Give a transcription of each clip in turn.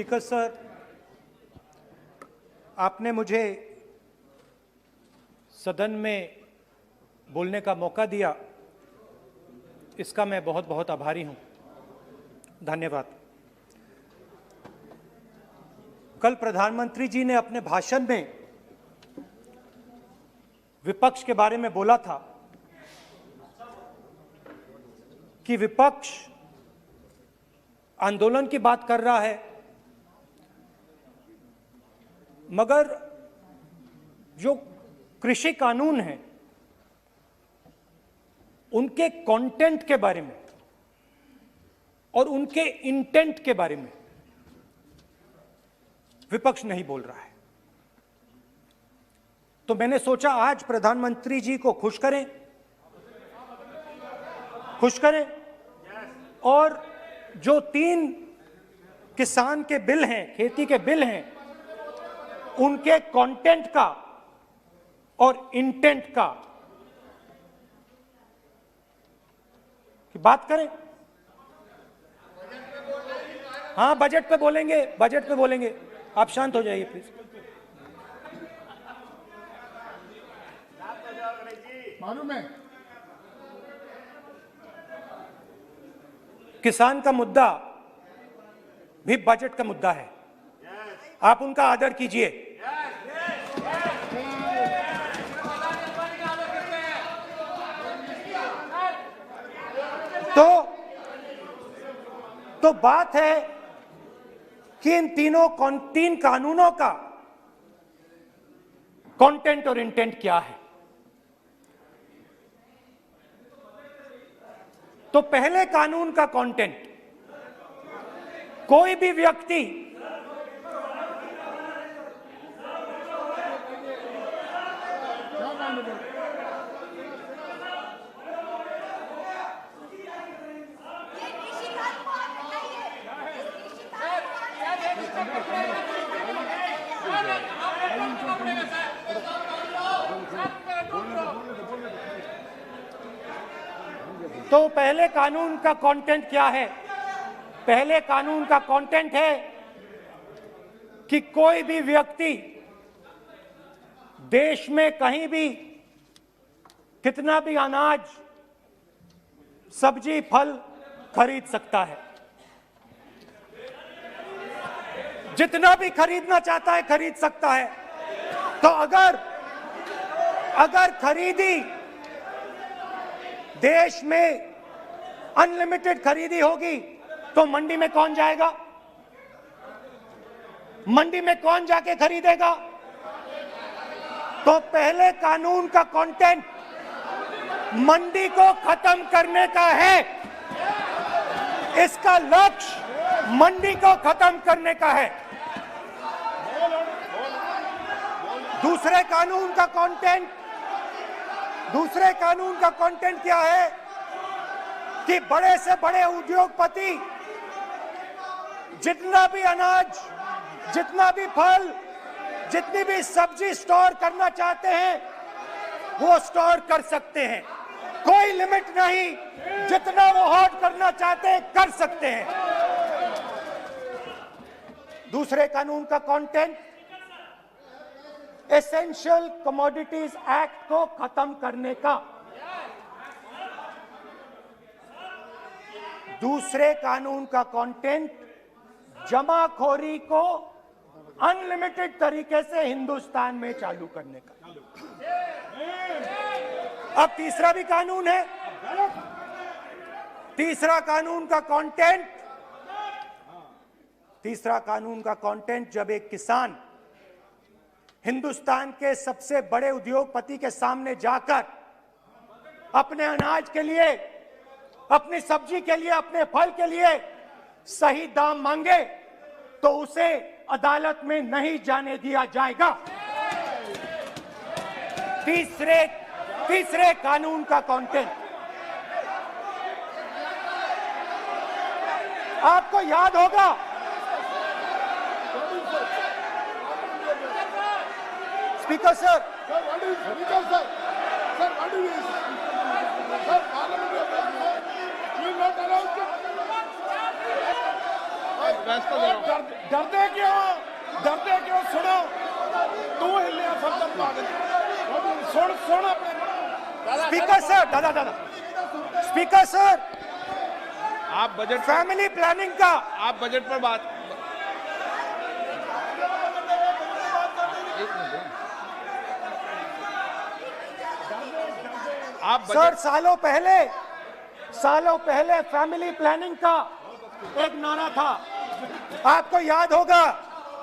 Speaker sir, आपने मुझे सदन में बोलने का मौका दिया, इसका मैं बहुत बहुत आभारी हूं। धन्यवाद। कल प्रधानमंत्री जी ने अपने भाषण में विपक्ष के बारे में बोला था कि विपक्ष आंदोलन की बात कर रहा है, मगर जो कृषि कानून है उनके कंटेंट के बारे में और उनके इंटेंट के बारे में विपक्ष नहीं बोल रहा है। तो मैंने सोचा आज प्रधानमंत्री जी को खुश करें और जो 3 किसान के बिल हैं, खेती के बिल हैं, उनके कंटेंट का और इंटेंट का की बात करें। हाँ, बजट पे बोलेंगे। आप शांत हो जाइए प्लीज। मालूम है किसान का मुद्दा भी बजट का मुद्दा है, आप उनका आदर कीजिए। तो बात है कि इन 3 कानूनों का कंटेंट और इंटेंट क्या है। तो पहले कानून का कंटेंट, कोई भी व्यक्ति तो पहले कानून का कंटेंट क्या है? पहले कानून का कंटेंट है कि कोई भी व्यक्ति देश में कहीं भी कितना भी अनाज, सब्जी, फल खरीद सकता है, जितना भी खरीदना चाहता है खरीद सकता है। तो अगर खरीदी देश में अनलिमिटेड खरीदी होगी तो मंडी में कौन जाएगा? मंडी में कौन जाके खरीदेगा? तो पहले कानून का कंटेंट मंडी को खत्म करने का है। इसका लक्ष्य मंडी को खत्म करने का है। दूसरे कानून का कंटेंट क्या है कि बड़े से बड़े उद्योगपति जितना भी अनाज, जितना भी फल, जितनी भी सब्जी स्टोर करना चाहते हैं वो स्टोर कर सकते हैं, कोई लिमिट नहीं, जितना वो होल्ड करना चाहते हैं कर सकते हैं। दूसरे कानून का कंटेंट एसेंशियल कमोडिटीज एक्ट को खत्म करने का। दूसरे कानून का कंटेंट जमाखोरी को अनलिमिटेड तरीके से हिंदुस्तान में चालू करने का। अब तीसरा भी कानून है। तीसरा कानून का कंटेंट जब एक किसान हिंदुस्तान के सबसे बड़े उद्योगपति के सामने जाकर अपने अनाज के लिए, अपनी सब्जी के लिए, अपने फल के लिए सही दाम मांगे तो उसे अदालत में नहीं जाने दिया जाएगा। तीसरे कानून का कंटेंट आपको याद होगा, स्पीकर सर, डरते क्यों सुनो तू हिलिया सब पागल सुन अपने स्पीकर सर, दादा स्पीकर सर, आप बजट फैमिली प्लानिंग का आप बजट पर बात आप सर, सालों पहले फैमिली प्लानिंग का एक नारा था, आपको याद होगा,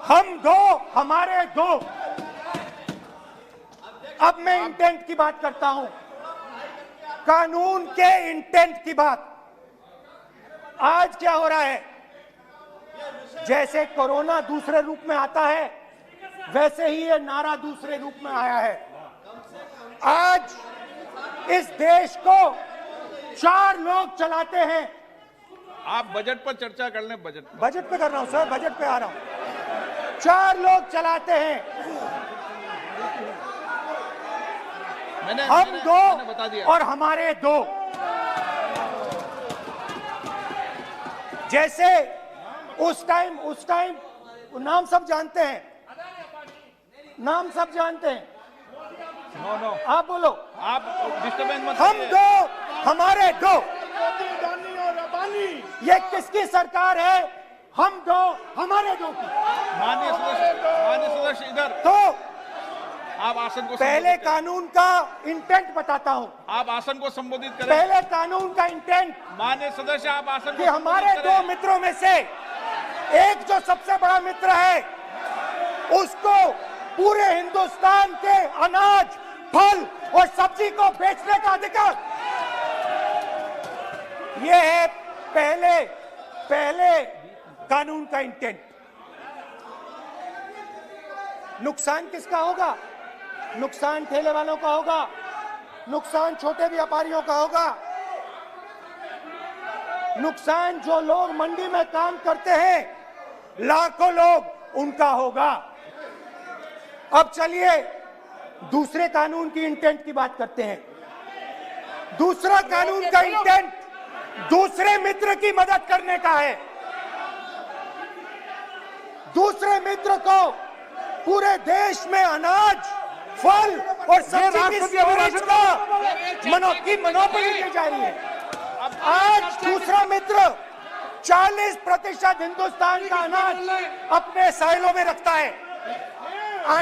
हम दो हमारे दो। अब मैं इंटेंट की बात करता हूं, कानून के इंटेंट की बात। आज क्या हो रहा है, जैसे कोरोना दूसरे रूप में आता है, वैसे ही ये नारा दूसरे रूप में आया है। आज इस देश को 4 लोग चलाते हैं। आप बजट पर चर्चा कर लें। बजट पे कर रहा हूं सर, बजट पे आ रहा हूं। 4 लोग चलाते हैं, हम दो बता दिया। और हमारे दो। जैसे उस टाइम नाम सब जानते हैं, नो आप बोलो। आप डिस्टर्बेंस मत हम करिए। दो हमारे दो, ये किसकी सरकार है? हम दो हमारे दो की। माननीय सदस्य इधर। तो आप आसन को पहले संबोधित करें। कानून का इंटेंट बताता हूं। आप आसन को संबोधित करें। पहले कानून का इंटेंट माननीय सदस्य आप आसन को कि हमारे संबोधित दो करें। मित्रों में से एक जो सबसे बड़ा मित्र है, उसको पूरे हिंदुस्तान के अनाज, फल और सब्जी को बेचने का अधिकार। यह है पहले कानून का इंटेंट। नुकसान किसका होगा? नुकसान ठेले वालों का होगा, नुकसान छोटे व्यापारियों का होगा, नुकसान जो लोग मंडी में काम करते हैं, लाखों लोग, उनका होगा। अब चलिए दूसरे कानून की इंटेंट की बात करते हैं। दूसरा कानून का इंटेंट दूसरे मित्र की मदद करने का है। दूसरे मित्र को पूरे देश में अनाज, फल और सब्जी की स्टोरेज की मोनोपोली दी जा रही है। आज दूसरा मित्र 40% हिंदुस्तान का अनाज अपने साइलों में रखता है।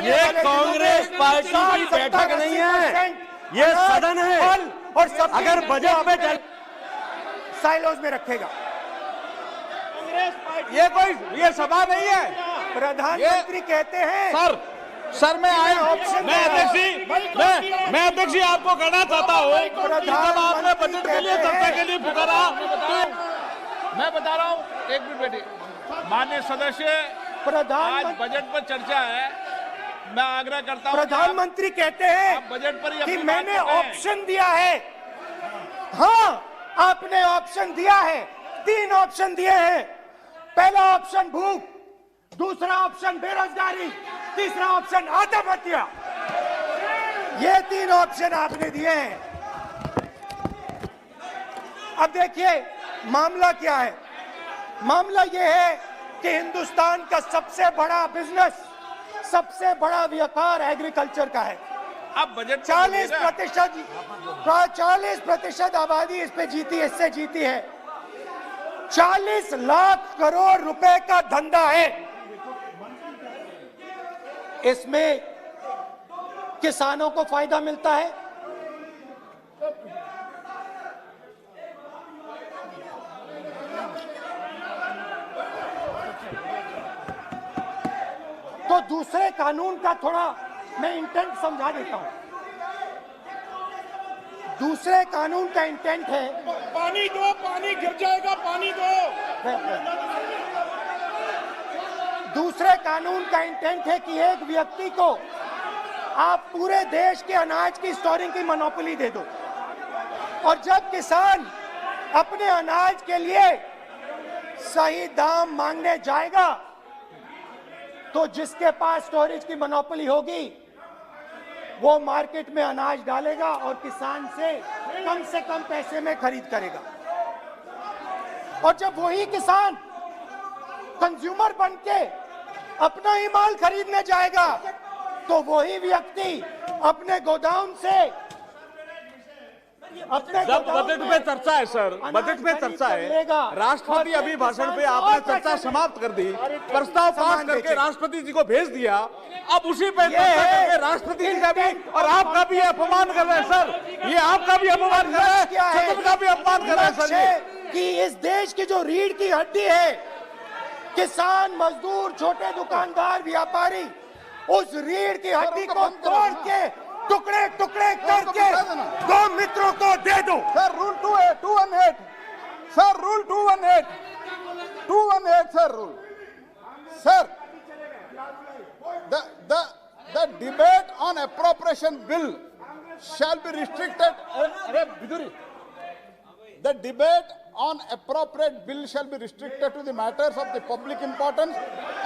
ये कांग्रेस पार्टी की बैठक नहीं है, ये सदन है। फल और सब्जी अगर बजट में साइलोज में रखेगा। ये सभा नहीं है। प्रधानमंत्री कहते हैं सर मैं अध्यक्ष जी आपको कहना चाहता हूँ, जब आपने बजट के लिए चर्चा के लिए पुकारा, मैं बता रहा हूँ, एक मिनट बैठिए। माननीय सदस्य, आज बजट पर चर्चा है, मैं आग्रह करता हूँ। प्रधानमंत्री कहते हैं बजट पर कि मैंने ऑप्शन दिया है। हाँ, आपने ऑप्शन दिया है। 3 ऑप्शन दिए हैं। पहला ऑप्शन भूख, दूसरा ऑप्शन बेरोजगारी, तीसरा ऑप्शन आत्महत्या। ये 3 ऑप्शन आपने दिए हैं। अब देखिए मामला क्या है। मामला ये है कि हिंदुस्तान का सबसे बड़ा बिजनेस, सबसे बड़ा व्यापार एग्रीकल्चर का है। अब बजट 40% आबादी इस पे जीती है, इससे जीती है। 40 लाख करोड़ रुपए का धंधा है। इसमें किसानों को फायदा मिलता है, तो दूसरे कानून का थोड़ा मैं इंटेंट समझा देता हूं। दूसरे कानून का इंटेंट है, पानी दो, पानी गिर जाएगा, पानी दो। दूसरे कानून का इंटेंट है कि एक व्यक्ति को आप पूरे देश के अनाज की स्टोरिंग की मोनोपोली दे दो, और जब किसान अपने अनाज के लिए सही दाम मांगने जाएगा, तो जिसके पास स्टोरेज की मोनोपोली होगी वो मार्केट में अनाज डालेगा और किसान से कम पैसे में खरीद करेगा। और जब वही किसान कंज्यूमर बन के अपना ही माल खरीदने जाएगा तो वही व्यक्ति अपने गोदाम से जब बजट पे चर्चा है सर, बजट पे चर्चा है, राष्ट्रपति अभी भाषण पे आपने चर्चा समाप्त कर दी, प्रस्ताव पास करके राष्ट्रपति जी को भेज दिया, अब उसी पे चर्चा करके राष्ट्रपति जी का भी और आपका भी अपमान कर रहे हैं सर, ये आपका भी अपमान कर रहे हैं, सदन का भी अपमान कर रहे हैं सर ये। कि इस देश की जो रीढ़ की हड्डी है, किसान, मजदूर, छोटे दुकानदार, व्यापारी, उस रीढ़ की हड्डी को तोड़ के टुकड़े टुकड़े करके दो मित्रों को दे दो। Sir rule 218 sir, rule 218 sir, rule sir, the debate on appropriation bill shall be restricted. The debate on appropriate bill shall be restricted to the matters of the public importance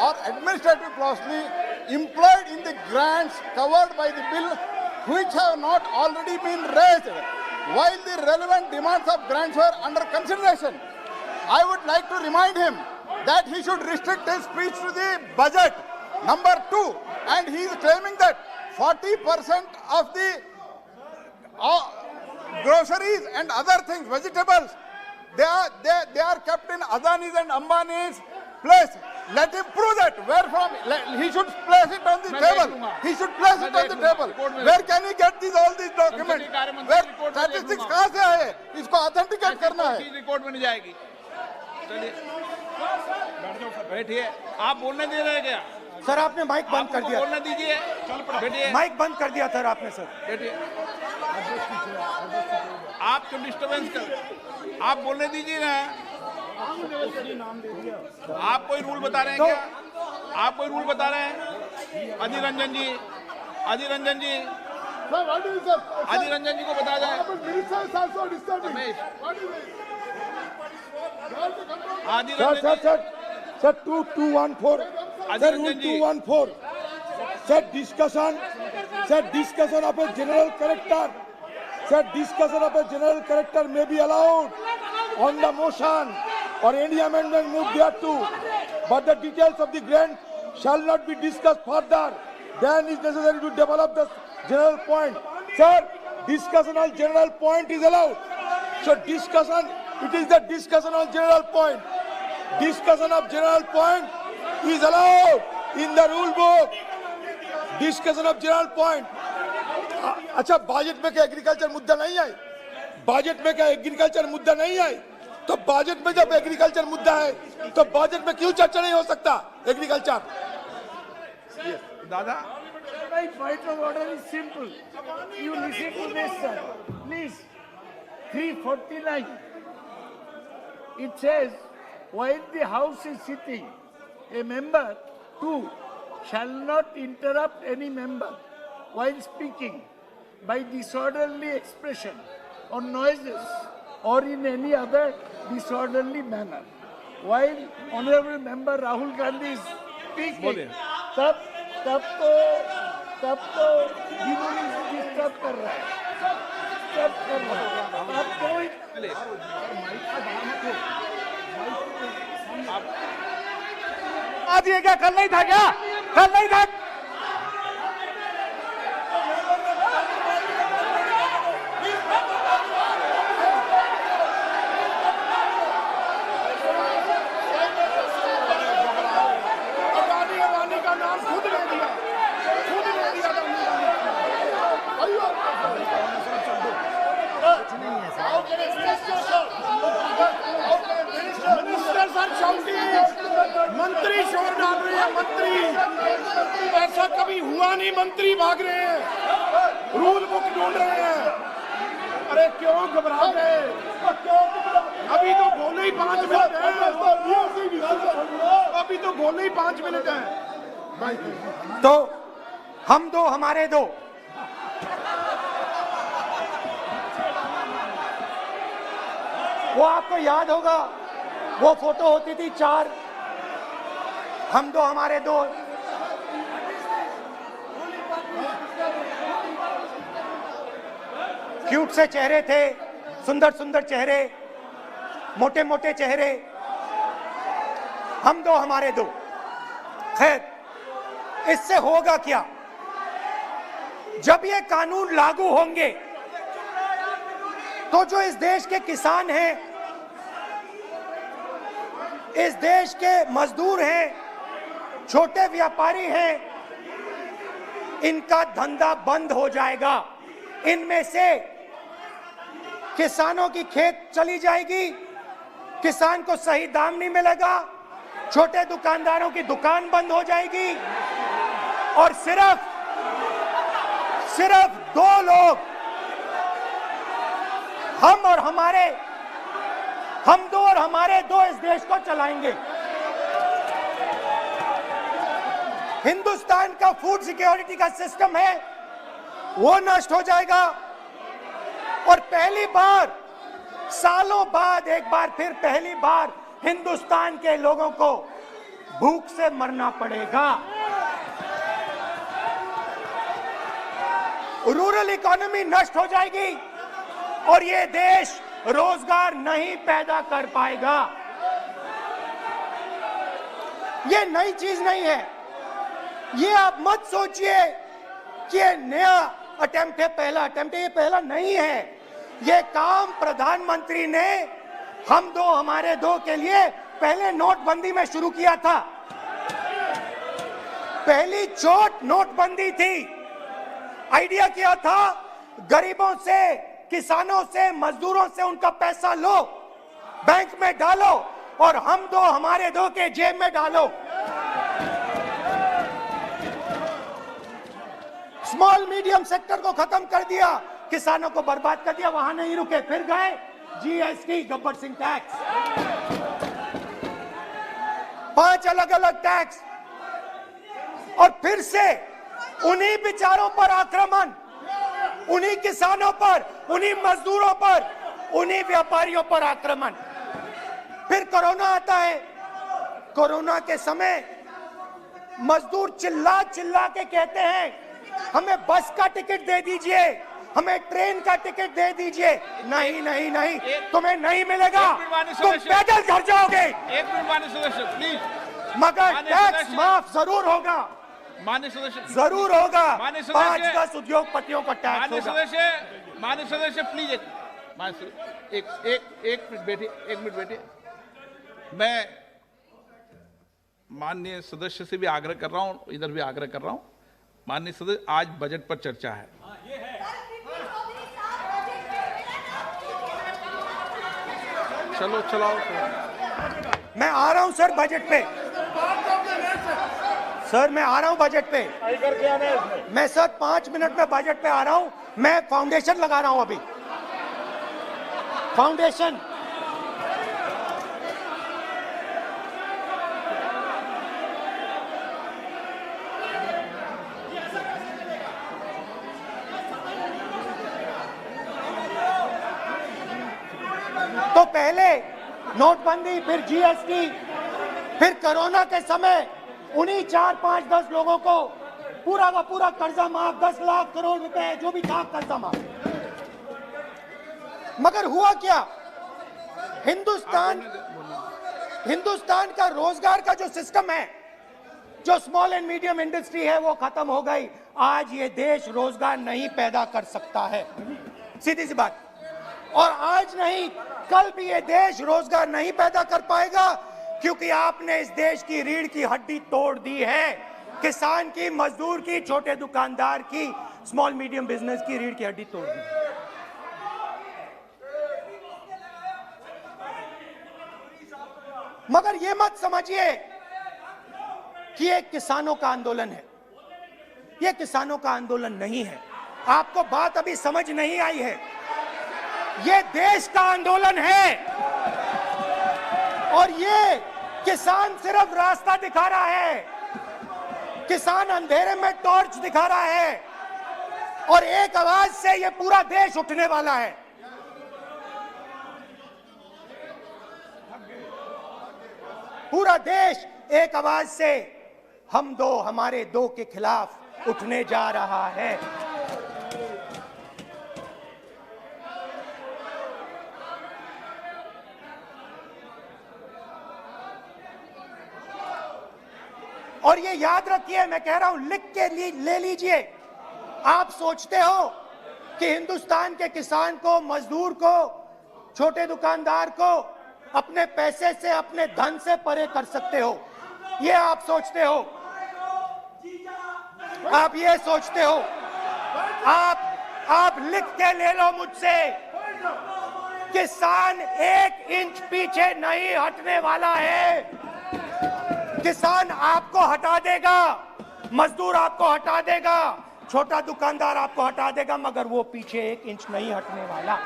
or administrative clausely employed in the grants covered by the bill which have not already been raised while the relevant demands of grants were under consideration. I would like to remind him that he should restrict his speech to the budget, number 2, and he is claiming that 40% of the groceries and other things, vegetables, they are kept in Adani's and Ambani's place. Let him prove that. Where from? He should place it on the table. He should place it on the table. Where can he get all these documents? Where statistics कहाँ से आए? इसको authenticate करना है. Record में नहीं जाएगी. चलिए बैठिए. आप बोलने दे रहे हैं क्या? सर आपने माइक बंद कर दिया. बोलने दीजिए. बैठिए. माइक बंद कर दिया सर आपने. सर बैठिए. आप क्यों डिस्टर्बेंस कर? आप बोलने दीजिए ना. आप कोई रूल बता रहे हैं क्या? आप कोई रूल बता रहे हैं? अधीर रंजन जी, अधीर रंजन जी, अधीर रंजन जी को बता जाए. Adhir Ranjan ji. Sir 2214 sir, rule 214 sir, discussion of a general character. Sir, discussion of a general character may be allowed on the motion or any amendment moved thereto, but the details of the grant shall not be discussed further. Then it is necessary to develop the general point. Sir, discussion on general point is allowed. So discussion, it is the discussion on general point. Discussion of general point is allowed in the rule book. Discussion of general point. अच्छा, budget में क्या agriculture मुद्दा नहीं है? Budget में क्या agriculture मुद्दा नहीं है? तो बजट में जब एग्रीकल्चर मुद्दा है तो बजट में क्यों चर्चा नहीं हो सकता एग्रीकल्चर? दादा, My point of order is simple. You listen to this, sir. Please. 349. It says, while the House is sitting, a member, 2, shall not interrupt any member while speaking by disorderly expression or noises or in any other disorderly manner. While Honorable Member Rahul Gandhi is speaking, तब तो disturb कर रहा है. आज ये क्या कल नहीं था क्या? कल नहीं था. अदानी का नाम खुद ले दिया. मंत्री शोर डाल रहे हैं. मंत्री, ऐसा कभी हुआ नहीं. मंत्री भाग रहे हैं, रूल बुक ढूंढ रहे हैं. अरे क्यों घबरा गए? अभी तो बोले ही 5 मिनट हैं. अभी तो बोले ही 5 मिनट हैं. तो हम दो हमारे दो. वो आपको याद होगा, वो फोटो होती थी 4, हम दो हमारे दो. क्यूट से चेहरे थे, सुंदर सुंदर चेहरे, मोटे मोटे चेहरे. हम दो हमारे दो। खैर, इससे होगा क्या? जब ये कानून लागू होंगे तो जो इस देश के किसान हैं, इस देश के मजदूर हैं, छोटे व्यापारी हैं, इनका धंधा बंद हो जाएगा। इनमें से किसानों की खेत चली जाएगी, किसान को सही दाम नहीं मिलेगा, छोटे दुकानदारों की दुकान बंद हो जाएगी और सिर्फ दो लोग, हम दो और हमारे दो इस देश को चलाएंगे। हिंदुस्तान का फूड सिक्योरिटी का सिस्टम है वो नष्ट हो जाएगा और पहली बार सालों बाद एक बार फिर पहली बार हिंदुस्तान के लोगों को भूख से मरना पड़ेगा। रूरल इकोनॉमी नष्ट हो जाएगी और ये देश रोजगार नहीं पैदा कर पाएगा। ये नई चीज नहीं है। ये आप मत सोचिए कि ये नया अटेम्प्ट है, पहला अटेम्प्ट है। ये पहला नहीं है। ये काम प्रधानमंत्री ने हम दो हमारे दो के लिए पहले नोटबंदी में शुरू किया था। पहली चोट नोटबंदी थी। आइडिया किया था गरीबों से, किसानों से, मजदूरों से उनका पैसा लो, बैंक में डालो और हम दो हमारे दो के जेब में डालो। स्मॉल मीडियम सेक्टर को खत्म कर दिया, किसानों को बर्बाद कर दिया। वहां नहीं रुके, फिर गए जीएसटी, गब्बर सिंह टैक्स, 5 अलग अलग टैक्स और फिर से उन्हीं बेचारों पर आक्रमण, उन्हीं किसानों पर, उन्हीं मजदूरों पर, उन्हीं व्यापारियों पर आक्रमण। फिर कोरोना आता है। कोरोना के समय मजदूर चिल्ला चिल्ला के कहते हैं हमें बस का टिकट दे दीजिए, हमें ट्रेन का टिकट दे दीजिए। नहीं नहीं नहीं, तुम्हें नहीं मिलेगा, तुम पैदल घर जाओगे। एक मिनट माननीय सदस्य प्लीज। मगर टैक्स माफ जरूर होगा, माननीय सदस्य जरूर होगा। माननीय सदस्य 5-10 उद्योगपतियों को टैक्स होगा। माननीय सदस्य प्लीज एक मिनट बैठिए, एक मिनट बैठिए। मैं माननीय सदस्य से भी आग्रह कर रहा हूं, इधर भी आग्रह कर रहा हूं। माननीय सदस्य, आज बजट पर चर्चा है। चलो चलाओ। मैं आ रहा हूं सर बजट पे। सर मैं आ रहा हूं बजट पे। मैं सर 5 मिनट में बजट पे आ रहा हूं। मैं फाउंडेशन लगा रहा हूं अभी, फाउंडेशन। तो पहले नोटबंदी, फिर जीएसटी, फिर कोरोना के समय उन्हीं 4, 5, 10 लोगों को पूरा का पूरा कर्जा माफ, 10 लाख करोड़ रुपए जो भी था कर्जा माफ। मगर हुआ क्या? हिंदुस्तान का रोजगार का जो सिस्टम है, जो स्मॉल एंड मीडियम इंडस्ट्री है, वो खत्म हो गई। आज ये देश रोजगार नहीं पैदा कर सकता है, सीधी सी बात। और आज नहीं, कल भी ये देश रोजगार नहीं पैदा कर पाएगा, क्योंकि आपने इस देश की रीढ़ की हड्डी तोड़ दी है। किसान की, मजदूर की, छोटे दुकानदार की, स्मॉल मीडियम बिजनेस की रीढ़ की हड्डी तोड़ दी। मगर ये मत समझिए कि ये किसानों का आंदोलन है। ये किसानों का आंदोलन नहीं है। आपको बात अभी समझ नहीं आई है। ये देश का आंदोलन है और ये किसान सिर्फ रास्ता दिखा रहा है। किसान अंधेरे में टॉर्च दिखा रहा है और एक आवाज से ये पूरा देश उठने वाला है। पूरा देश एक आवाज से हम दो हमारे दो के खिलाफ उठने जा रहा है। और ये याद रखिए, मैं कह रहा हूं, लिख के ले लीजिए। आप सोचते हो कि हिंदुस्तान के किसान को, मजदूर को, छोटे दुकानदार को अपने पैसे से, अपने धन से परे कर सकते हो, ये आप सोचते हो। आप ये सोचते हो। आप लिख के ले लो मुझसे, किसान 1 इंच पीछे नहीं हटने वाला है। किसान आपको हटा देगा, मजदूर आपको हटा देगा, छोटा दुकानदार आपको हटा देगा, मगर वो पीछे 1 इंच नहीं हटने वाला।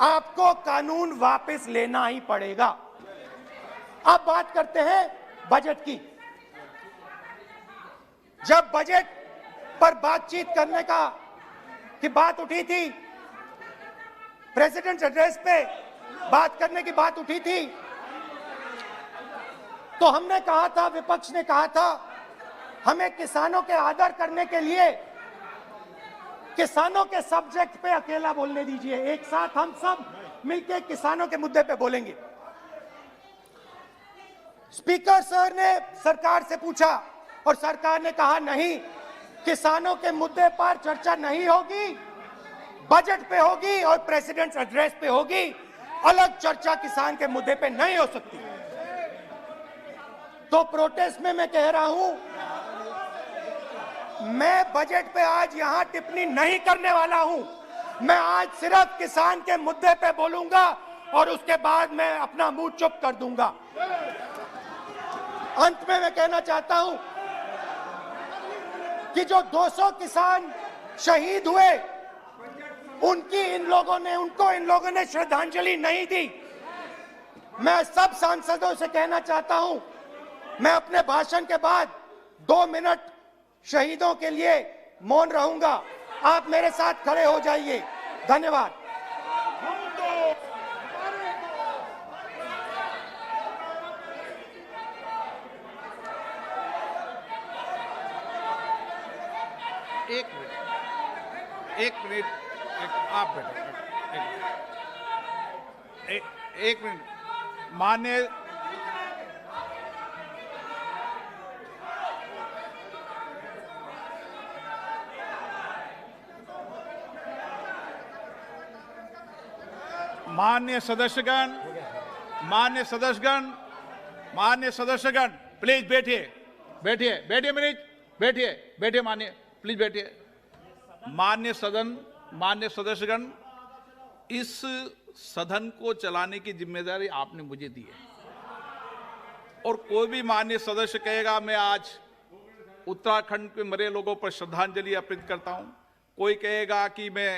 आपको कानून वापस लेना ही पड़ेगा। अब बात करते हैं बजट की। जब बजट पर बातचीत करने की बात उठी थी, प्रेसिडेंट एड्रेस पे बात करने की बात उठी थी, तो हमने कहा था, विपक्ष ने कहा था, हमें किसानों के आदर करने के लिए किसानों के सब्जेक्ट पे अकेला बोलने दीजिए, एक साथ हम सब मिलकर किसानों के मुद्दे पे बोलेंगे। स्पीकर सर ने सरकार से पूछा और सरकार ने कहा नहीं, किसानों के मुद्दे पर चर्चा नहीं होगी, बजट पे होगी और प्रेसिडेंट एड्रेस पे होगी, अलग चर्चा किसान के मुद्दे पे नहीं हो सकती। तो प्रोटेस्ट में मैं कह रहा हूं, मैं बजट पे आज यहां टिप्पणी नहीं करने वाला हूं। मैं आज सिर्फ किसान के मुद्दे पे बोलूंगा और उसके बाद मैं अपना मुंह चुप कर दूंगा। अंत में मैं कहना चाहता हूं कि जो 200 किसान शहीद हुए, उनको इन लोगों ने श्रद्धांजलि नहीं दी। मैं सब सांसदों से कहना चाहता हूं, मैं अपने भाषण के बाद 2 मिनट शहीदों के लिए मौन रहूंगा। आप मेरे साथ खड़े हो जाइए। धन्यवाद। एक मिनट, आप बैठो। एक मिनट, माननीय सदस्यगण, प्लीज बैठिए माननीय, प्लीज बैठिए। माननीय सदस्यगण, इस सदन को चलाने की जिम्मेदारी आपने मुझे दी है, और कोई भी माननीय सदस्य कहेगा मैं आज उत्तराखंड के मरे लोगों पर श्रद्धांजलि अर्पित करता हूं, कोई कहेगा कि मैं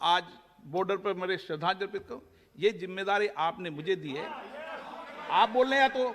आज बॉर्डर पर मरे श्रद्धांजलि अर्पित करूं, ये जिम्मेदारी आपने मुझे दी है। आप बोल रहे हैं तो